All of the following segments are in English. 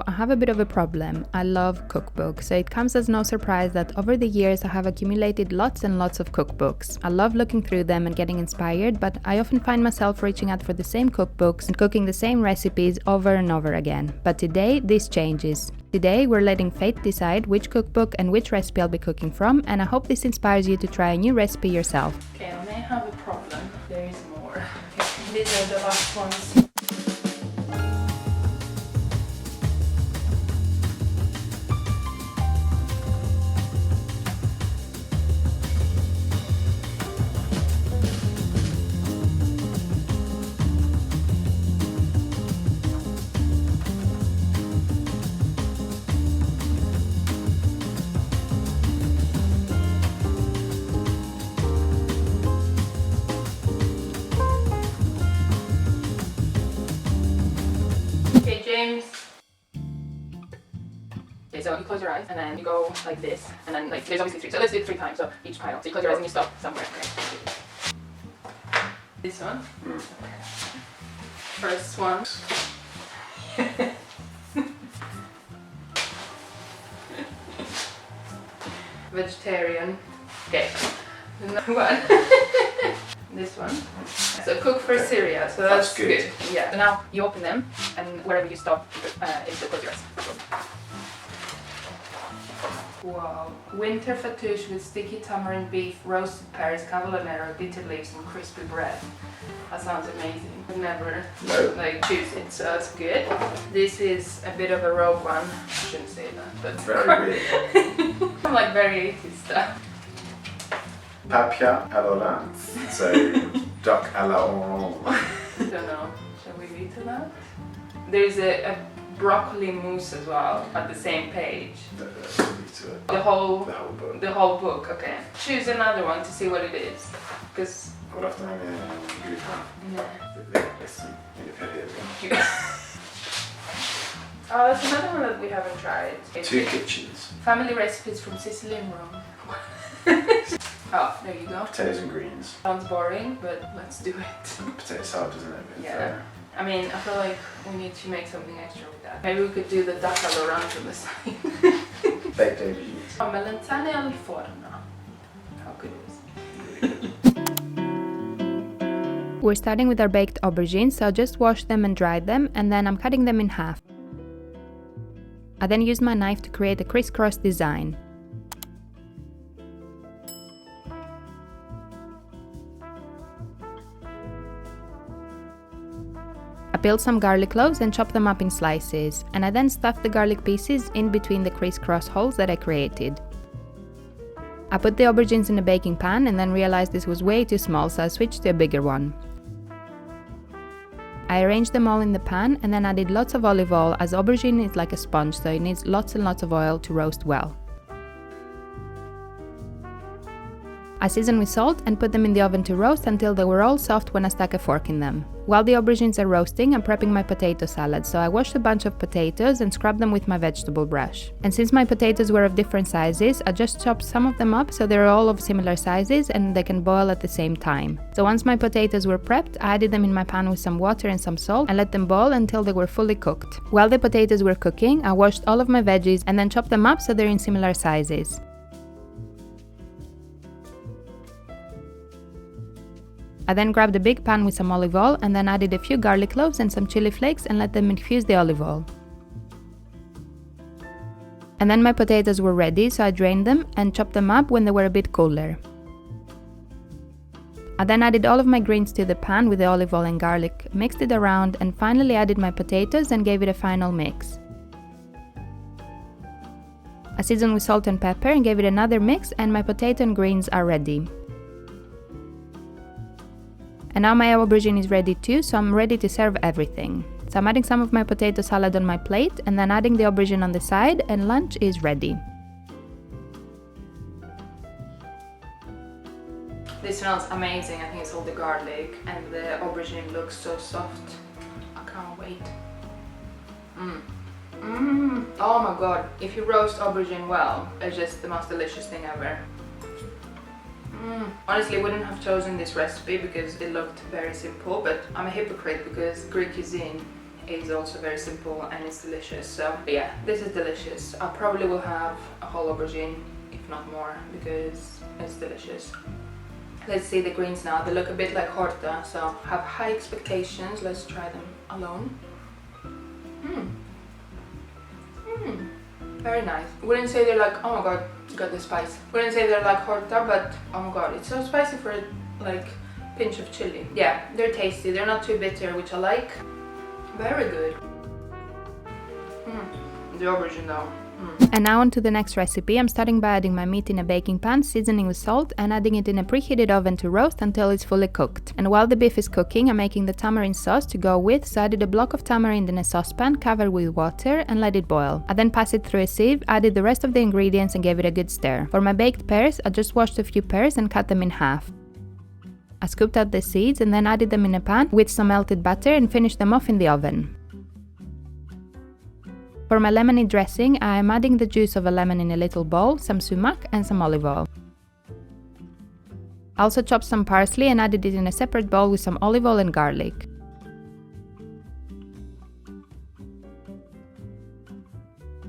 So I have a bit of a problem. I love cookbooks, so it comes as no surprise that over the years I have accumulated lots and lots of cookbooks. I love looking through them and getting inspired, but I often find myself reaching out for the same cookbooks and cooking the same recipes over and over again. But today this changes. Today we're letting fate decide which cookbook and which recipe I'll be cooking from, and I hope this inspires you to try a new recipe yourself. Okay, I may have a problem. There is more. Okay, these are the last ones. James. Okay, so you close your eyes and then you go like this, and then like there's obviously three, so let's do it 3 times, so each pile. So you close your eyes and you stop somewhere. Okay. This one. Okay. First one. Vegetarian. Okay. Another one. This one. So cook for Syria, so that's good. Yeah. So now you open them, and wherever you stop is the close your eyes. Wow. Winter fattoush with sticky tamarind beef, roasted pears, cavolo nero, bitter leaves, and crispy bread. That sounds amazing. I've never choose it, so that's good. This is a bit of a rogue one. I shouldn't say that, but very weird. I'm like very 80s stuff. Papia à l'Hollandaise, so duck à la orange. I don't know. Shall we read to that? There's a broccoli mousse as well at the same page. The whole book. The whole book. Okay. Choose another one to see what it is, because. Vad efter den Yeah. grytan? Oh, that's another one that we haven't tried. It's 2 kitchens. Family recipes from Sicily and Rome. Oh, there you go. Potatoes and greens. Sounds boring, but let's do it. Potato salad, isn't it? Yeah. I mean, I feel like we need to make something extra with that. Maybe we could do the duck all'orange on the side. Baked aubergines. Oh, melanzane al forno. How good is it? We're starting with our baked aubergines, so I just washed them and dried them, and then I'm cutting them in half. I then used my knife to create a crisscross design. I peeled some garlic cloves and chopped them up in slices, and I then stuffed the garlic pieces in between the crisscross holes that I created. I put the aubergines in a baking pan and then realized this was way too small, so I switched to a bigger one. I arranged them all in the pan and then added lots of olive oil, as aubergine is like a sponge, so it needs lots and lots of oil to roast well. I seasoned with salt and put them in the oven to roast until they were all soft when I stuck a fork in them. While the aubergines are roasting, I'm prepping my potato salad, so I washed a bunch of potatoes and scrubbed them with my vegetable brush. And since my potatoes were of different sizes, I just chopped some of them up so they're all of similar sizes and they can boil at the same time. So once my potatoes were prepped, I added them in my pan with some water and some salt and let them boil until they were fully cooked. While the potatoes were cooking, I washed all of my veggies and then chopped them up so they're in similar sizes. I then grabbed a big pan with some olive oil and then added a few garlic cloves and some chili flakes and let them infuse the olive oil. And then my potatoes were ready, so I drained them and chopped them up when they were a bit cooler. I then added all of my greens to the pan with the olive oil and garlic, mixed it around, and finally added my potatoes and gave it a final mix. I seasoned with salt and pepper and gave it another mix, and my potato and greens are ready. And now my aubergine is ready too, so I'm ready to serve everything. So I'm adding some of my potato salad on my plate and then adding the aubergine on the side, and lunch is ready. This smells amazing. I think it's all the garlic, and the aubergine looks so soft. I can't wait. Oh my god, if you roast aubergine well, it's just the most delicious thing ever. Honestly, I wouldn't have chosen this recipe because it looked very simple, but I'm a hypocrite because Greek cuisine is also very simple and it's delicious. So yeah, this is delicious. I probably will have a whole aubergine, if not more, because it's delicious. Let's see the greens now. They look a bit like horta, so have high expectations. Let's try them alone. Very nice. Wouldn't say they're like, oh my god, got the spice. Wouldn't say they're like horta, but oh my god, it's so spicy for like pinch of chili. Yeah, they're tasty. They're not too bitter, which I like. Very good. The aubergine though. And now on to the next recipe. I'm starting by adding my meat in a baking pan, seasoning with salt and adding it in a preheated oven to roast until it's fully cooked. And while the beef is cooking, I'm making the tamarind sauce to go with, so I added a block of tamarind in a saucepan, covered with water and let it boil. I then passed it through a sieve, added the rest of the ingredients and gave it a good stir. For my baked pears, I just washed a few pears and cut them in half. I scooped out the seeds and then added them in a pan with some melted butter and finished them off in the oven. For my lemony dressing, I am adding the juice of a lemon in a little bowl, some sumac and some olive oil. I also chopped some parsley and added it in a separate bowl with some olive oil and garlic.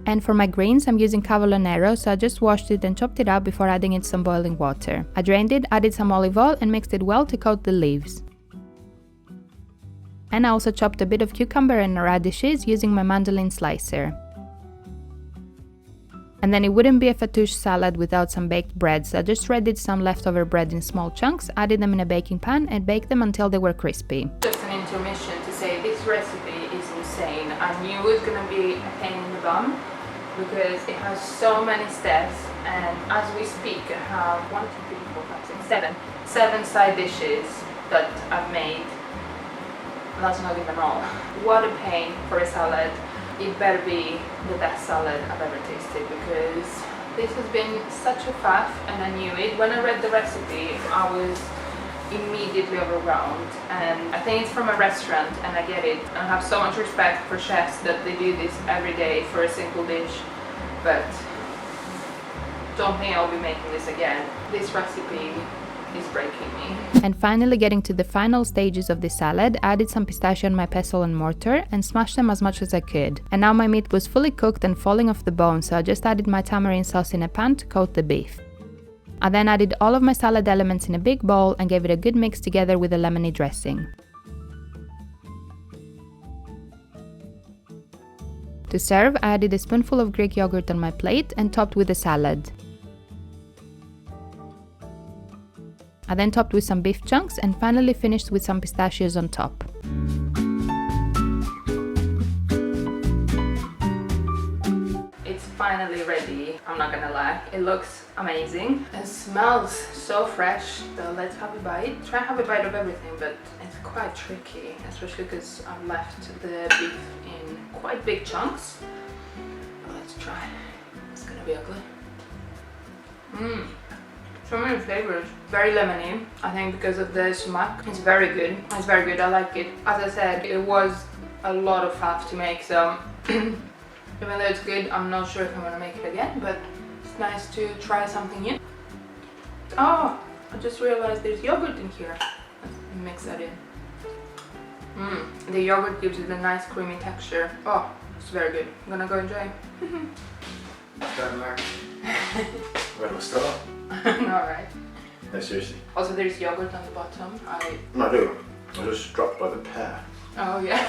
And for my greens, I'm using cavolo nero, so I just washed it and chopped it up before adding it some boiling water. I drained it, added some olive oil and mixed it well to coat the leaves. And I also chopped a bit of cucumber and radishes using my mandolin slicer. And then it wouldn't be a fattoush salad without some baked bread, so I just shredded some leftover bread in small chunks, added them in a baking pan and baked them until they were crispy. Just an intermission to say this recipe is insane. I knew it was gonna be a pain in the bum because it has so many steps, and as we speak I have 1, 2, 3, 4, 5, 6, 7 side dishes that I've made. That's not even all. What a pain for a salad. It better be the best salad I've ever tasted because this has been such a faff, and I knew it. When I read the recipe, I was immediately overwhelmed, and I think it's from a restaurant and I get it. I have so much respect for chefs that they do this every day for a single dish, but don't think I'll be making this again. This recipe is breaking me. And finally, getting to the final stages of the salad, I added some pistachio on my pestle and mortar and smashed them as much as I could. And now my meat was fully cooked and falling off the bone, so I just added my tamarind sauce in a pan to coat the beef. I then added all of my salad elements in a big bowl and gave it a good mix together with a lemony dressing. To serve, I added a spoonful of Greek yogurt on my plate and topped with the salad. I then topped with some beef chunks and finally finished with some pistachios on top. It's finally ready, I'm not gonna lie. It looks amazing. It smells so fresh, so let's have a bite. Try and have a bite of everything, but it's quite tricky, especially because I've left the beef in quite big chunks. Let's try. It's gonna be ugly. So many flavors. Very lemony, I think because of the sumac. It's very good. It's very good, I like it. As I said, it was a lot of faff to make, so even though it's good, I'm not sure if I'm gonna make it again, but it's nice to try something new. Oh, I just realized there's yogurt in here. Let's mix that in. The yogurt gives it a nice creamy texture. Oh, it's very good. I'm gonna go enjoy. Where do I start? Alright. No, seriously. Also, there's yogurt on the bottom. No, I do. I just dropped by the pear. Oh, yeah.